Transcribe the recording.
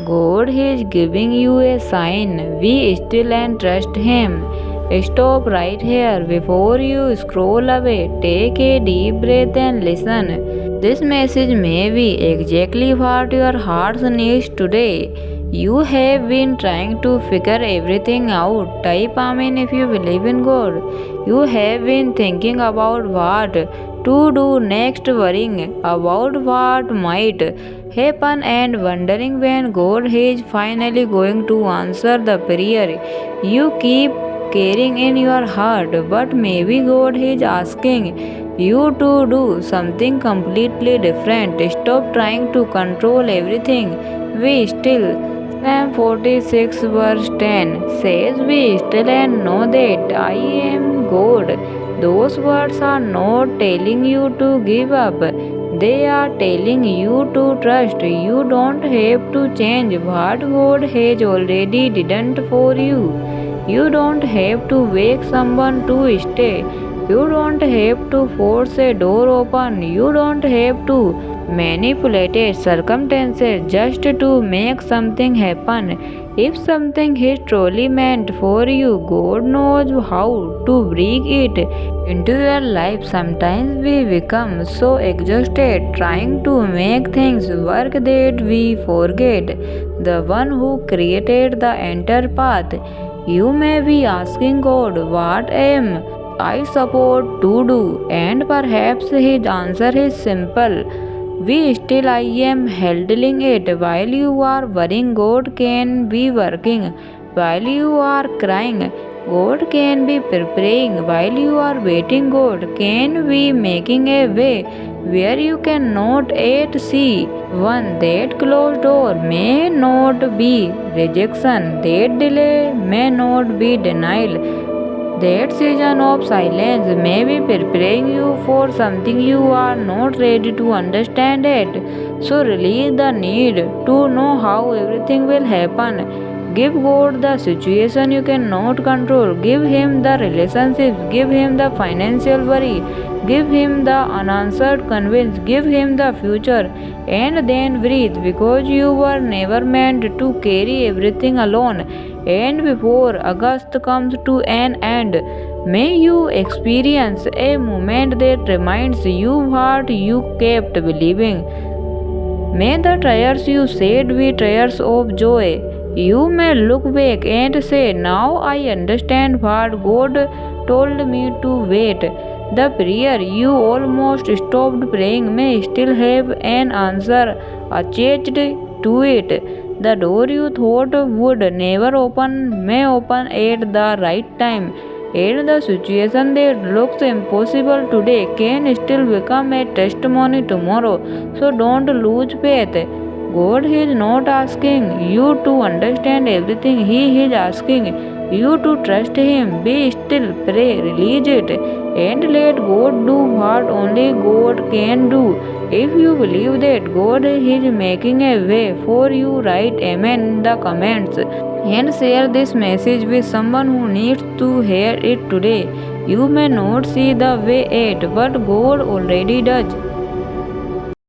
God is giving you a sign. Be still and trust Him. Stop right here before you scroll away. Take a deep breath and listen. This message may be exactly what your heart needs today. You have been trying to figure everything out. Type Amen if you believe in God. You have been thinking about what to do next, worrying about what might happen and wondering when God is finally going to answer the prayer you keep carrying in your heart. But maybe God is asking you to do something completely different. Stop trying to control everything. Be still. Psalm 46 verse 10 says, Be still and know that I am God. Those words are not telling you to give up. They are telling you to trust. You don't have to change what God has already done for you. You don't have to wake someone to stay. You don't have to force a door open. You don't have to manipulate circumstances just to make something happen. If something is truly meant for you, God knows how to bring it into your life. Sometimes we become so exhausted trying to make things work that we forget the one who created the entire path. You may be asking God, What am I supposed to do? And perhaps His answer is simple. Be still, I am handling it. While you are worrying, God can be working. While you are crying, God can be preparing. While you are waiting, God can be making a way where you cannot yet see. One that closed door may not be rejection, that delay may not be denial. That season of silence may be preparing you for something you are not ready to understand yet. So release the need to know how everything will happen. Give God the situation you cannot control. Give Him the relationships. Give Him the financial worry. Give Him the unanswered convince. Give Him the future. And then breathe, because you were never meant to carry everything alone. And before August comes to an end, may you experience a moment that reminds you what you kept believing. May the trials you said be trials of joy. You may look back and say, Now I understand what God told me to wait. The prayer you almost stopped praying may still have an answer attached to it. The door you thought would never open may open at the right time. And the situation that looks impossible today can still become a testimony tomorrow. So don't lose faith. God is not asking you to understand everything. He is asking you to trust Him. Be still, pray, release it, and let God do what only God can do. If you believe that God is making a way for you, write Amen in the comments and share this message with someone who needs to hear it today. You may not see the way yet, but God already does.